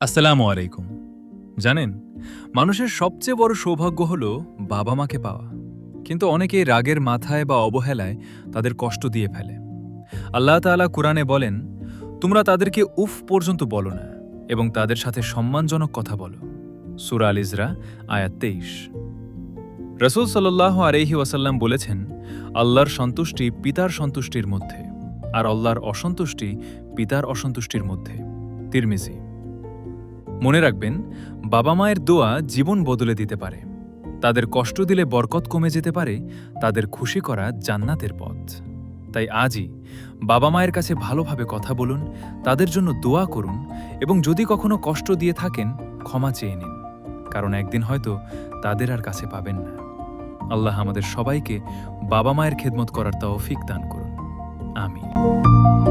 আসসালামু আলাইকুম। জানেন, মানুষের সবচেয়ে বড় সৌভাগ্য হল বাবা মাকে পাওয়া। কিন্তু অনেকেই রাগের মাথায় বা অবহেলায় তাদের কষ্ট দিয়ে ফেলে। আল্লাহ তাআলা কুরআনে বলেন, তোমরা তাদেরকে উফ পর্যন্ত বলো না এবং তাদের সাথে সম্মানজনক কথা বলো। সূরা আল ইসরা আয়াত ২৩। রাসূল সাল্লাল্লাহু আলাইহি ওয়াসাল্লাম বলেছেন, আল্লাহর সন্তুষ্টি পিতার সন্তুষ্টির মধ্যে, আর আল্লাহর অসন্তুষ্টি পিতার অসন্তুষ্টির মধ্যে। তিরমিজি। মনে রাখবেন, বাবা মায়ের দোয়া জীবন বদলে দিতে পারে। তাদের কষ্ট দিলে বরকত কমে যেতে পারে, তাদের খুশি করা জান্নাতের পথ। তাই আজই বাবা মায়ের কাছে ভালোভাবে কথা বলুন, তাদের জন্য দোয়া করুন এবং যদি কখনো কষ্ট দিয়ে থাকেন, ক্ষমা চেয়ে নিন, কারণ একদিন হয়তো তাদের আর কাছে পাবেন না। আল্লাহ আমাদের সবাইকে বাবা মায়ের খেদমত করার তৌফিক দান করুন। আমিন।